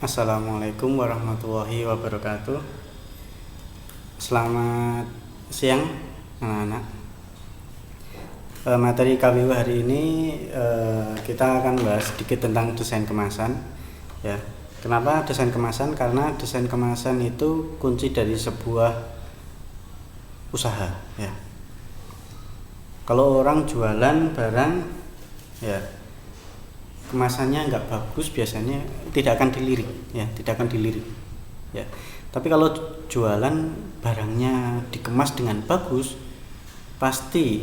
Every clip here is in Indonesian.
Assalamualaikum warahmatullahi wabarakatuh. Selamat siang anak-anak. Materi KBU hari ini kita akan bahas sedikit tentang desain kemasan. Ya, kenapa desain kemasan? Karena desain kemasan itu kunci dari sebuah usaha. Ya, kalau orang jualan barang, ya kemasannya nggak bagus, biasanya tidak akan dilirik, ya tidak akan dilirik, ya. Tapi kalau jualan barangnya dikemas dengan bagus, pasti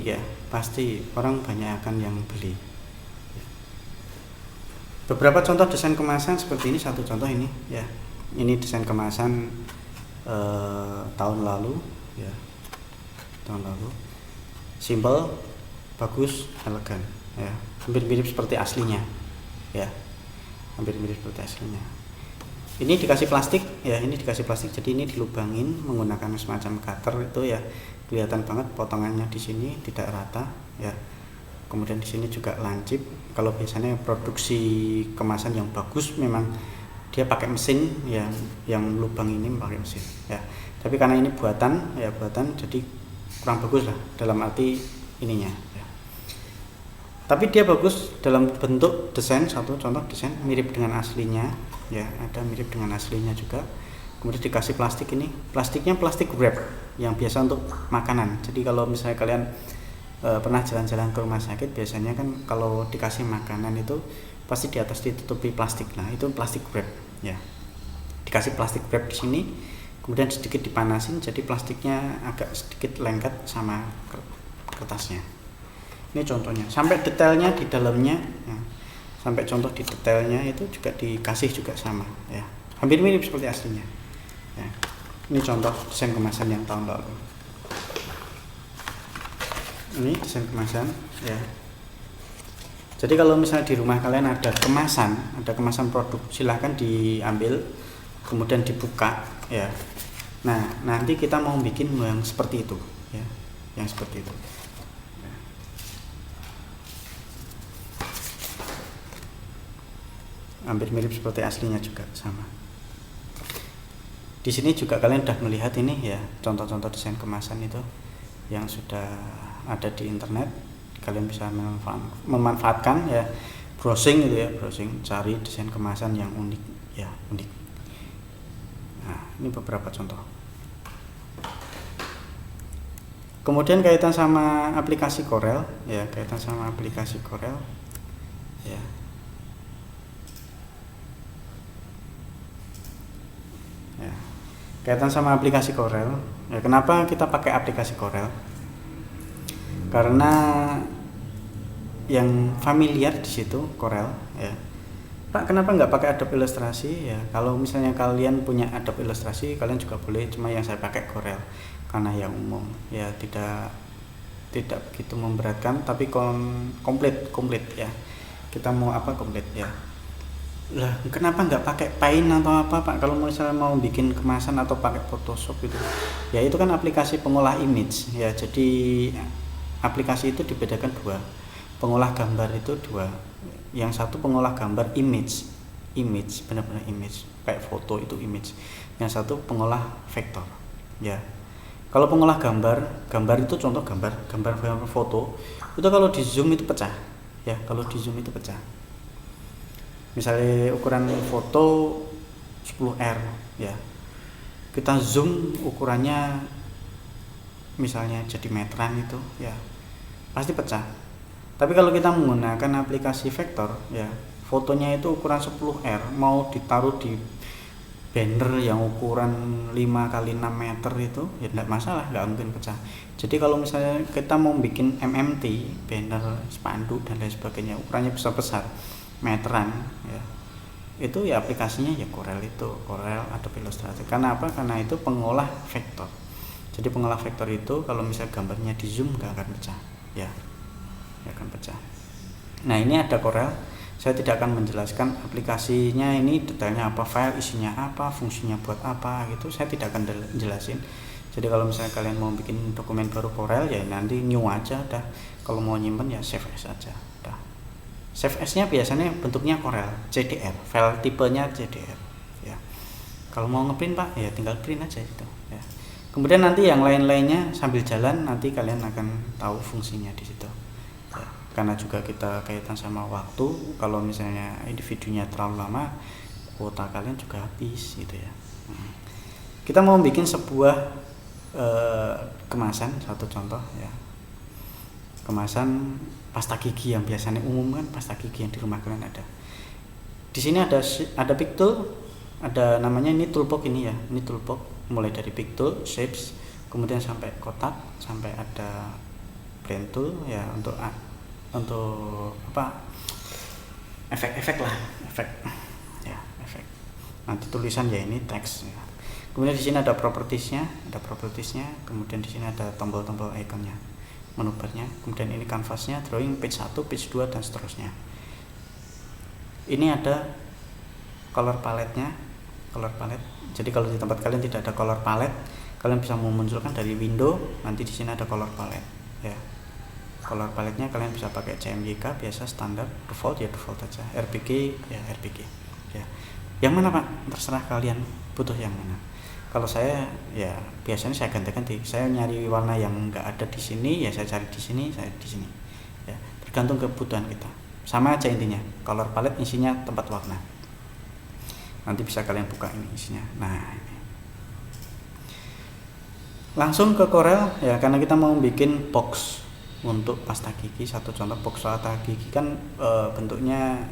orang banyak akan yang beli. Beberapa contoh desain kemasan seperti ini, satu contoh ini, ya. Ini desain kemasan tahun lalu, ya. Tahun lalu, simple, bagus, elegan, ya. Hampir mirip seperti aslinya. Ya, hampir mirip seperti aslinya. Ini dikasih plastik, ya, ini dikasih plastik, jadi ini dilubangin menggunakan semacam cutter itu, ya, kelihatan banget potongannya di sini tidak rata, ya. Kemudian di sini juga lancip. Kalau biasanya produksi kemasan yang bagus memang dia pakai mesin, ya, yang lubang ini pakai mesin, ya. Tapi karena ini buatan, ya buatan, jadi kurang bagus lah dalam arti ininya. Tapi dia bagus dalam bentuk desain, satu contoh desain mirip dengan aslinya, ya, ada mirip dengan aslinya juga. Kemudian dikasih plastik, ini plastiknya plastik wrap yang biasa untuk makanan. Jadi kalau misalnya kalian pernah jalan-jalan ke rumah sakit, biasanya kan kalau dikasih makanan itu pasti di atas ditutupi plastik. Nah, itu plastik wrap, ya. Dikasih plastik wrap di sini, kemudian sedikit dipanasin, jadi plastiknya agak sedikit lengket sama kertasnya. Ini contohnya, sampai detailnya di dalamnya, ya, sampai contoh di detailnya itu juga dikasih juga sama, ya, hampir mirip seperti aslinya, ya. Ini contoh desain kemasan yang tahun lalu. Ini desain kemasan, ya. Jadi kalau misalnya di rumah kalian ada kemasan produk, silahkan diambil, kemudian dibuka, ya. Nah, nanti kita mau bikin yang seperti itu, ya, yang seperti itu. Hampir mirip seperti aslinya juga sama. Di sini juga kalian sudah melihat ini, ya, contoh-contoh desain kemasan itu yang sudah ada di internet. Kalian bisa memanfaatkan, ya, browsing gitu, ya, browsing, cari desain kemasan yang unik, ya, unik. Nah, ini beberapa contoh. Kemudian kaitan sama aplikasi Corel, ya, kaitan sama aplikasi Corel, ya. Kaitan sama aplikasi Corel, ya, kenapa kita pakai aplikasi Corel? Karena yang familiar di situ Corel, ya. Pak, kenapa nggak pakai Adobe Illustrasi? Ya, kalau misalnya kalian punya Adobe Illustrasi, kalian juga boleh. Cuma yang saya pakai Corel karena yang umum, ya, tidak begitu memberatkan, tapi komplit, ya. Kita mau apa komplit, ya. Lah, kenapa nggak pakai Paint atau apa, Pak, kalau misalnya mau bikin kemasan atau pakai Photoshop itu? Ya, itu kan aplikasi pengolah image, ya. Jadi aplikasi itu dibedakan dua. Pengolah gambar itu dua. Yang satu pengolah gambar image, benar-benar image, kayak foto itu image. Yang satu pengolah vektor, ya. Kalau pengolah gambar itu contoh gambar foto, itu kalau di zoom itu pecah, ya. Kalau di zoom itu pecah. Misalnya ukuran foto 10R, ya, kita zoom ukurannya misalnya jadi meteran itu, ya, pasti pecah. Tapi kalau kita menggunakan aplikasi vektor, ya, fotonya itu ukuran 10R, mau ditaruh di banner yang ukuran 5x6 meter itu, ya tidak masalah, nggak mungkin pecah. Jadi kalau misalnya kita mau bikin MMT, banner, spanduk dan lain sebagainya, ukurannya besar-besar, meteran, ya, itu ya aplikasinya ya Corel Adobe Illustrator. Karena apa? Karena itu pengolah vektor. Jadi pengolah vektor itu kalau misalnya gambarnya di zoom nggak akan pecah, ya, nggak akan pecah. Nah, ini ada Corel. Saya tidak akan menjelaskan aplikasinya ini detailnya apa, file isinya apa, fungsinya buat apa gitu. Saya tidak akan jelasin. Jadi kalau misalnya kalian mau bikin dokumen baru Corel, ya nanti new aja dah. Kalau mau nyimpen ya save as aja. Save as-nya biasanya bentuknya Corel, CDR, file tipenya CDR. Kalau mau ngeprint Pak, ya tinggal print aja gitu ya. Kemudian nanti yang lain-lainnya sambil jalan nanti kalian akan tahu fungsinya di situ. Ya, karena juga kita kaitan sama waktu, kalau misalnya individunya terlalu lama, kuota kalian juga habis gitu ya. Kita mau bikin sebuah kemasan, satu contoh ya. Kemasan pasta gigi yang biasanya umum kan, pasta gigi yang di rumah kalian ada. Di sini ada pick tool, ada namanya ini toolbox ini ya. Ini toolbox mulai dari pick tool, shapes, kemudian sampai kotak, sampai ada blend tool ya untuk apa? Efek-efek lah, efek. Ya, efek. Nanti tulisan ya ini teks ya. Kemudian di sini ada propertiesnya, kemudian di sini ada tombol-tombol ikonnya, menu barnya, kemudian ini kanvasnya, drawing page 1, page 2 dan seterusnya. Ini ada color palette-nya, color palette. Jadi kalau di tempat kalian tidak ada color palette, kalian bisa memunculkan dari window, nanti di sini ada color palette ya. Color palette-nya kalian bisa pakai CMYK biasa standar, default ya default aja, RPG ya RPG ya. Yang mana Pak? Terserah kalian butuh yang mana. Kalau saya ya biasanya saya ganti-ganti. Saya nyari warna yang enggak ada di sini ya saya cari di sini, saya di sini. Ya, tergantung kebutuhan kita. Sama aja intinya. Color palette isinya tempat warna. Nanti bisa kalian buka ini isinya. Nah, ini. Langsung ke Corel ya, karena kita mau bikin box untuk pasta gigi. Satu contoh box pasta gigi kan bentuknya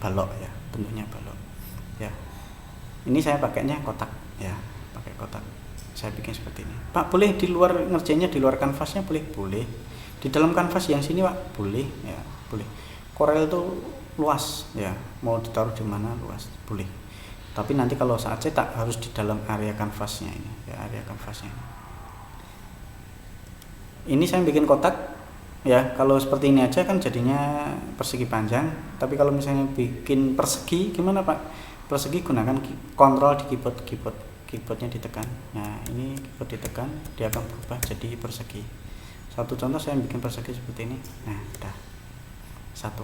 balok ya, bentuknya balok. Ya. Ini saya pakainya kotak ya, pakai kotak. Saya bikin seperti ini. Pak, boleh di luar ngerjainnya di luar kanvasnya boleh? Boleh. Di dalam kanvas yang sini Pak, boleh ya, boleh. Corel itu luas ya, mau ditaruh di mana luas, boleh. Tapi nanti kalau saat cetak harus di dalam area kanvasnya ini, ya area kanvasnya. Ini saya bikin kotak ya, kalau seperti ini aja kan jadinya persegi panjang. Tapi kalau misalnya bikin persegi gimana Pak? Persegi gunakan kontrol di keyboardnya ditekan. Nah ini keyboard ditekan, dia akan berubah jadi persegi. Satu contoh saya bikin persegi seperti ini. Nah udah satu.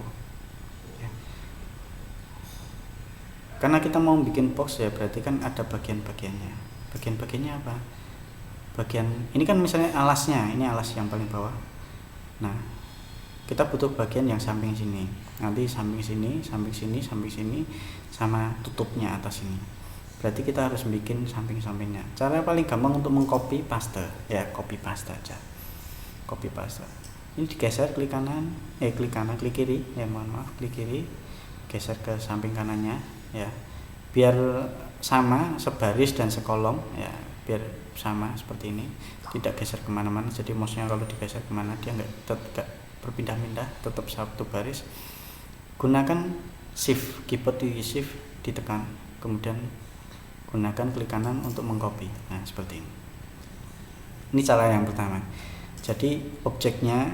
Karena kita mau bikin box ya, berarti kan ada bagian-bagiannya. Bagian-bagiannya apa? Bagian ini kan misalnya alasnya, ini alas yang paling bawah. Nah, kita butuh bagian yang samping sini. Nanti samping sini, samping sini, samping sini, sama tutupnya atas ini. Berarti kita harus bikin samping-sampingnya. Cara paling gampang untuk mengcopy paste, ya copy paste aja. Copy paste. Ini digeser klik kanan, klik kiri, ya mohon maaf, klik kiri, geser ke samping kanannya. Ya, biar sama sebaris dan sekolom ya, biar sama seperti ini, tidak geser kemana-mana. Jadi mouse-nya kalau digeser kemana dia nggak berpindah-pindah, tetap satu baris. Gunakan shift, keyboard di shift ditekan, kemudian gunakan klik kanan untuk mengcopy. Nah seperti ini. Ini cara yang pertama. Jadi objeknya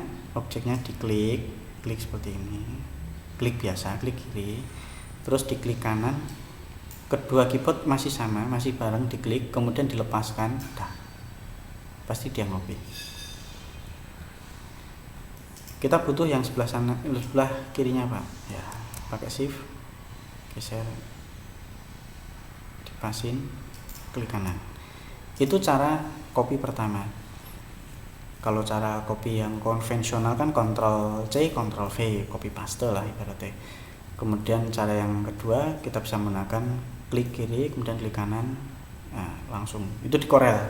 diklik, klik seperti ini, klik biasa, klik kiri. Terus diklik kanan, kedua keyboard masih sama, masih bareng, diklik kemudian dilepaskan, dah pasti dia ngopi. Kita butuh yang sebelah sana, sebelah kirinya Pak ya, pakai shift, geser, dipasin, klik kanan. Itu cara copy pertama. Kalau cara copy yang konvensional kan Ctrl C, Ctrl V, copy paste lah ibaratnya. Kemudian cara yang kedua kita bisa menggunakan klik kiri kemudian klik kanan, nah, langsung itu di Corel.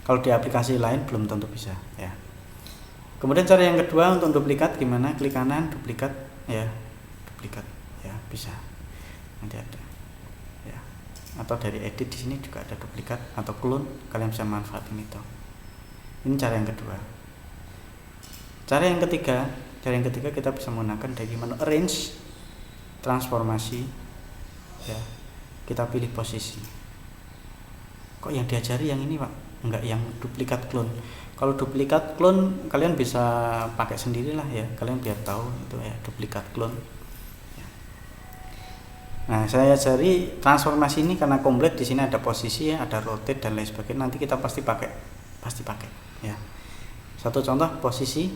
Kalau di aplikasi lain belum tentu bisa ya. Kemudian cara yang kedua untuk duplikat gimana? Klik kanan, duplikat ya bisa. Nanti ada ya. Atau dari edit di sini juga ada duplikat atau clone, kalian bisa manfaatin itu. Ini cara yang kedua. Cara yang ketiga kita bisa menggunakan dari menu arrange, transformasi ya, kita pilih posisi. Kok yang diajari yang ini Pak, enggak yang duplikat clone. Kalau duplikat clone kalian bisa pakai sendirilah ya, kalian biar tahu itu ya duplikat clone ya. Nah saya ajari transformasi ini karena komplit, di sini ada posisi ya, ada rotate dan lain sebagainya, nanti kita pasti pakai ya. Satu contoh posisi,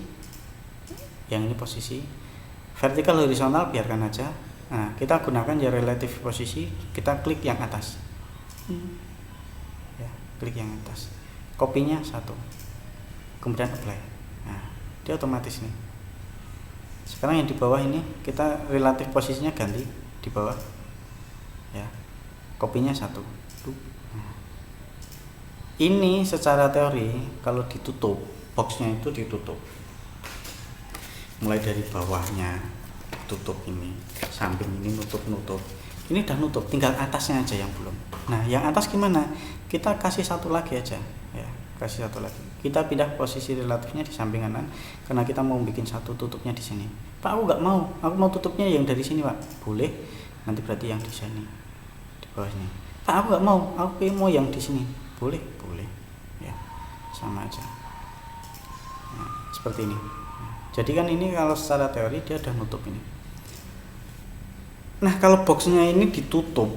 yang ini posisi vertikal horizontal biarkan aja. Nah, kita gunakan ya relative posisi, kita klik yang atas. ya, klik yang atas, kopinya 1, kemudian apply. Nah, dia otomatis nih. Sekarang yang di bawah ini kita relatif posisinya ganti di bawah, ya, kopinya 1. Nah, ini secara teori kalau ditutup, boxnya itu ditutup, mulai dari bawahnya tutup, ini samping ini nutup, ini udah nutup, tinggal atasnya aja yang belum. Nah, yang atas gimana? Kita kasih 1 lagi aja, ya, kasih 1 lagi. Kita pindah posisi relatifnya di samping kanan karena kita mau bikin 1 tutupnya di sini. Pak, aku nggak mau, aku mau tutupnya yang dari sini, Pak. Boleh, nanti berarti yang di sini, di bawah sini. Pak, aku nggak mau, aku mau yang di sini. Boleh, ya, sama aja. Nah, seperti ini. Jadi kan ini kalau secara teori dia udah nutup ini. Nah, kalau boxnya ini ditutup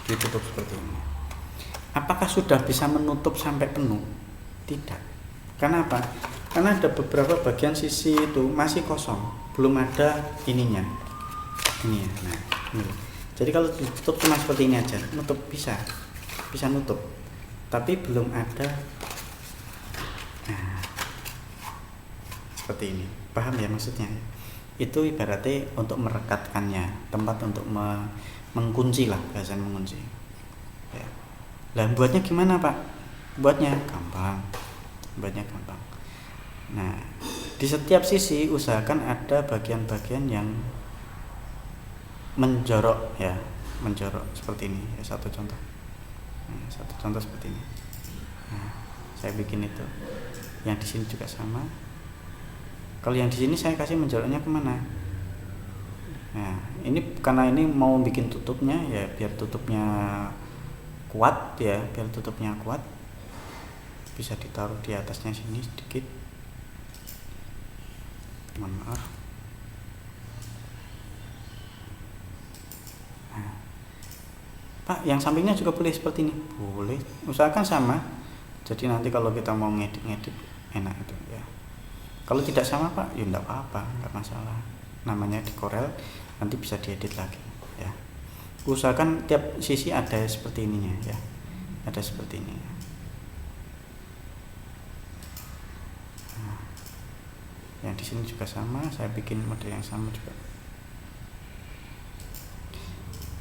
seperti ini, apakah sudah bisa menutup sampai penuh? Tidak. Karena apa? Karena ada beberapa bagian sisi itu masih kosong, belum ada ininya, ini ya. Nah, ini. Jadi kalau ditutup cuma seperti ini aja, nutup bisa nutup, tapi belum ada. Nah, seperti ini, paham ya maksudnya? Itu ibaratnya untuk merekatkannya, tempat untuk mengunci lah, bahasanya mengunci. Ya. Lah, buatnya gimana, Pak? Buatnya gampang. Nah, di setiap sisi usahakan ada bagian-bagian yang menjorok, ya, seperti ini. Ya, satu contoh seperti ini. Nah, saya bikin itu. Yang di sini juga sama. Kalau yang di sini saya kasih menjoroknya kemana? Nah, ini karena ini mau bikin tutupnya, ya, biar tutupnya kuat, ya, bisa ditaruh di atasnya sini sedikit. Mohon maaf. Nah, Pak, yang sampingnya juga boleh seperti ini. Boleh, usahakan sama. Jadi nanti kalau kita mau ngedit enak itu, ya. Kalau tidak sama, Pak, ya enggak apa-apa, enggak masalah. Namanya di Corel, nanti bisa diedit lagi, ya. Usahakan tiap sisi ada seperti ininya, ya. Ada seperti ini. Nah, yang di sini juga sama, saya bikin model yang sama juga.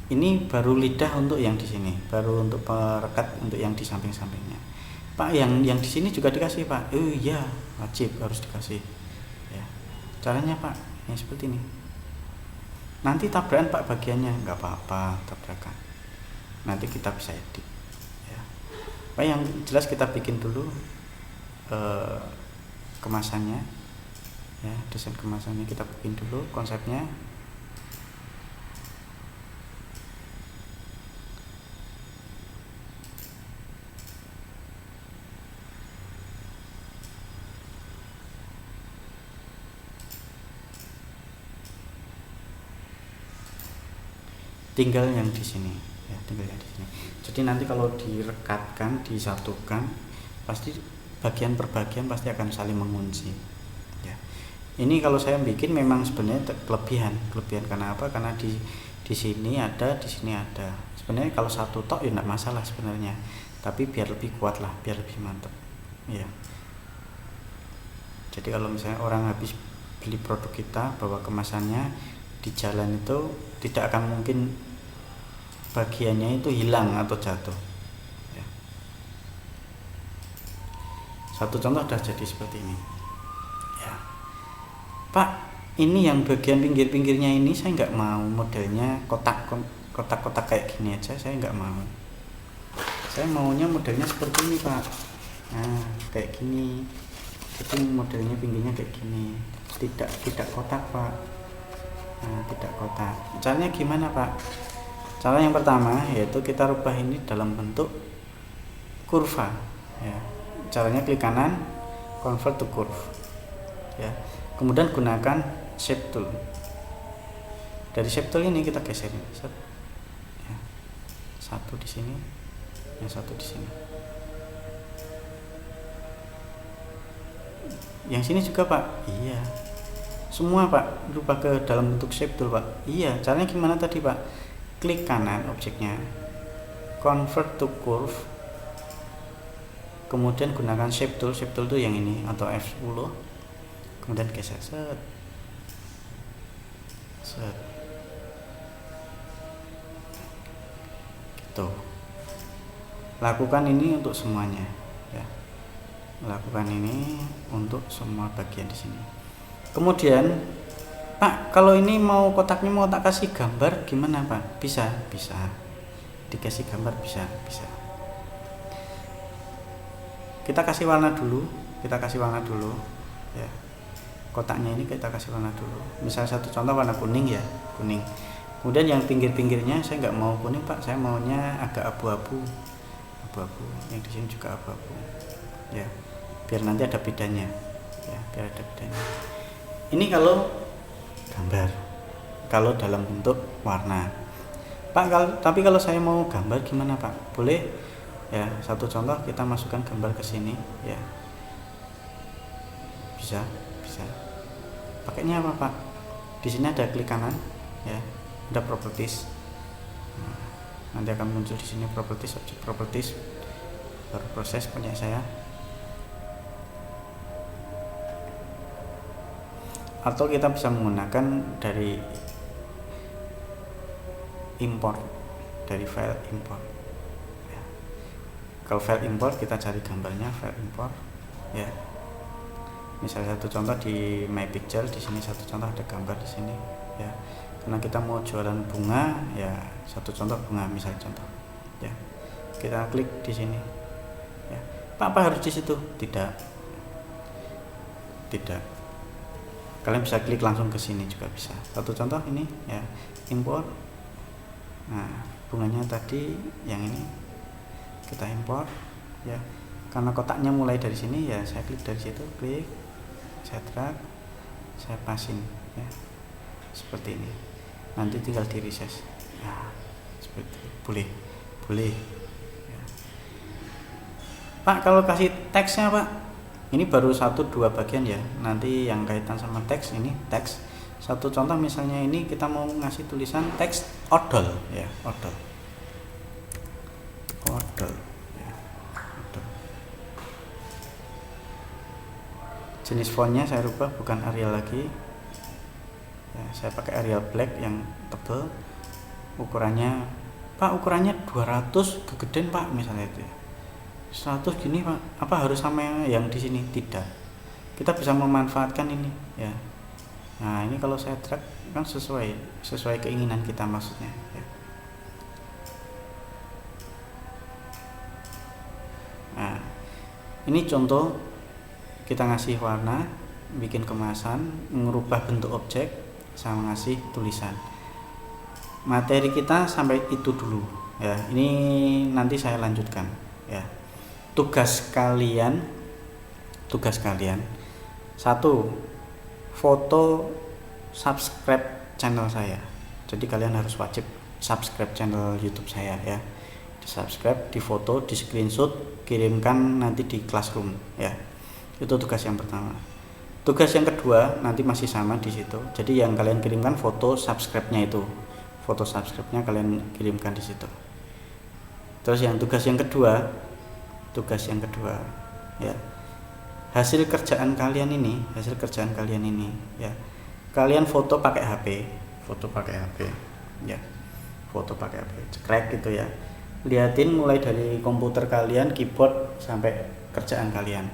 Ini baru lidah untuk yang di sini, baru untuk perekat untuk yang di samping-sampingnya. Pak, yang di sini juga dikasih, Pak. Oh iya, wajib harus dikasih. Ya. Caranya, Pak, yang seperti ini. Nanti tabrakan, Pak, bagiannya nggak apa-apa, tabrakan. Nanti kita bisa edit. Ya. Pak, yang jelas kita bikin dulu kemasannya. Ya, desain kemasannya kita bikin dulu konsepnya. Tinggal yang di sini, ya, Jadi nanti kalau direkatkan, disatukan, pasti bagian per bagian pasti akan saling mengunci. Ya. Ini kalau saya bikin memang sebenarnya kelebihan karena apa? Karena di sini ada, di sini ada. Sebenarnya kalau satu tok ya enggak masalah sebenarnya, tapi biar lebih kuat lah, biar lebih mantap. Ya. Jadi kalau misalnya orang habis beli produk kita, bawa kemasannya, di jalan itu tidak akan mungkin bagiannya itu hilang atau jatuh, ya. Satu contoh sudah jadi seperti ini, ya. Pak, ini yang bagian pinggir-pinggirnya ini saya nggak mau modelnya kotak-kotak kayak gini aja, saya nggak mau. Saya maunya modelnya seperti ini, Pak. Nah, kayak gini. Jadi modelnya pinggirnya kayak gini, tidak kotak, Pak. Nah, tidak kotak. Caranya gimana, Pak? Cara yang pertama yaitu kita rubah ini dalam bentuk kurva, ya. Caranya klik kanan, convert to curve, ya. Kemudian gunakan shape tool. Dari shape tool ini kita geser ini, ya. Satu di sini, yang satu di sini. Yang sini juga, Pak. Iya. Semua, Pak, rubah ke dalam bentuk shape tool, Pak. Iya, caranya gimana tadi, Pak? klik kanan objeknya, convert to curve, kemudian gunakan shape tool itu yang ini atau F10, kemudian geser set gitu. Lakukan ini untuk semuanya ya, lakukan ini untuk semua bagian di sini. Kemudian Pak, kalau ini mau kotaknya mau tak kasih gambar gimana Pak? Bisa dikasih gambar, bisa. Kita kasih warna dulu ya, kotaknya ini kita kasih warna dulu. Misal satu contoh warna kuning ya, kuning. Kemudian yang pinggir-pinggirnya saya nggak mau kuning Pak, saya maunya agak abu-abu, yang di sini juga abu-abu ya, biar nanti ada bedanya ya, ini kalau gambar, kalau dalam bentuk warna Pak. Tapi kalau saya mau gambar gimana Pak? Boleh ya, satu contoh kita masukkan gambar ke sini ya, bisa. Pakainya apa Pak? Di sini ada klik kanan ya, ada properties. Nanti akan muncul di sini properties, objek properties, baru proses punya saya. Atau kita bisa menggunakan dari import, dari file import ya. Kalau file import kita cari gambarnya, file import ya. Misalnya satu contoh di my picture, di sini satu contoh ada gambar di sini ya, karena kita mau jualan bunga ya, satu contoh bunga misalnya contoh ya, kita klik di sini ya. Pak, apa harus di situ? Tidak, kalian bisa klik langsung ke sini juga bisa. Satu contoh ini ya, import. Nah, bunganya tadi yang ini kita import ya, karena kotaknya mulai dari sini ya, saya klik dari situ, klik, saya drag, saya pasin ya, seperti ini. Nanti tinggal di resize ya, seperti itu. boleh ya. Pak, kalau kasih teksnya Pak, ini baru 1-2 bagian ya, nanti yang kaitan sama teks ini teks. Satu contoh misalnya ini kita mau ngasih tulisan teks odol ya, odol ya, odol. Jenis fontnya saya rubah, bukan Arial lagi ya, saya pakai Arial Black yang tebal. Ukurannya Pak, ukurannya 200 kegedean Pak misalnya itu ya, 100 gini Pak, apa harus sama yang di sini? Tidak, kita bisa memanfaatkan ini ya. Nah, ini kalau saya drag kan sesuai keinginan kita maksudnya ya. Nah, ini contoh kita ngasih warna, bikin kemasan, merubah bentuk objek, sama ngasih tulisan. Materi kita sampai itu dulu ya, ini nanti saya lanjutkan ya. Tugas kalian 1, foto subscribe channel saya. Jadi kalian harus wajib subscribe channel YouTube saya ya, di subscribe, di foto, di screenshot, kirimkan nanti di Classroom ya. Itu tugas yang pertama. Tugas yang kedua nanti masih sama di situ. Jadi yang kalian kirimkan foto subscribe-nya itu, foto subscribe-nya kalian kirimkan di situ. Terus yang tugas yang kedua ya, hasil kerjaan kalian ini ya, kalian foto pakai HP ya, foto pakai HP cekrek gitu ya, liatin mulai dari komputer kalian, keyboard sampai kerjaan kalian.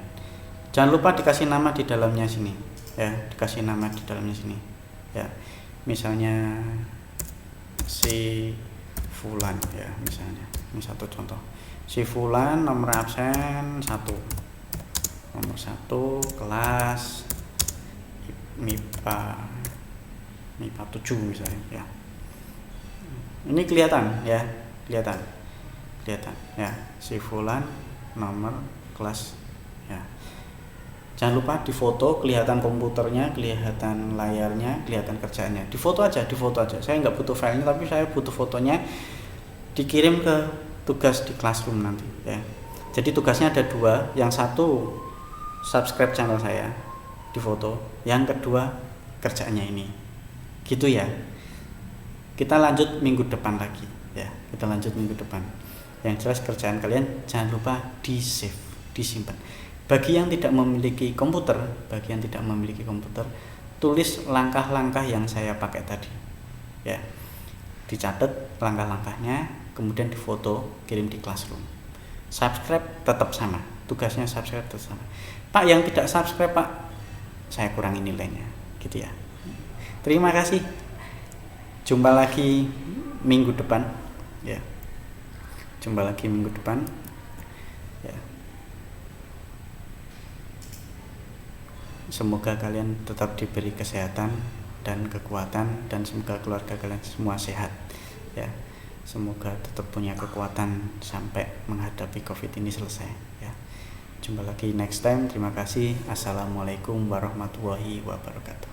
Jangan lupa dikasih nama di dalamnya sini ya, ya. Misalnya si Fulan ya, misalnya ini satu contoh, si Fulan nomor absen 1, nomor 1 kelas MIPA 7 misalnya ya. Ini kelihatan ya, si Fulan nomor kelas ya. Jangan lupa di foto, kelihatan komputernya, kelihatan layarnya, kelihatan kerjaannya. Di foto aja. Saya nggak butuh filenya, tapi saya butuh fotonya, dikirim ke tugas di Classroom nanti ya. Jadi tugasnya ada 2, yang satu subscribe channel saya di foto, yang kedua kerjaannya ini gitu ya. kita lanjut minggu depan lagi ya, kita lanjut minggu depan. Yang jelas kerjaan kalian jangan lupa di save, disimpan. Bagi yang tidak memiliki komputer, tulis langkah-langkah yang saya pakai tadi ya, dicatat langkah-langkahnya, kemudian difoto, kirim di Classroom. Subscribe tetap sama, tugasnya subscribe tetap sama. Pak, yang tidak subscribe Pak, saya kurangi nilainya gitu ya. Terima kasih, jumpa lagi minggu depan ya, ya. Semoga kalian tetap diberi kesehatan dan kekuatan, dan semoga keluarga kalian semua sehat ya. Semoga tetap punya kekuatan sampai menghadapi COVID ini selesai ya. Jumpa lagi next time. Terima kasih. Assalamualaikum warahmatullahi wabarakatuh.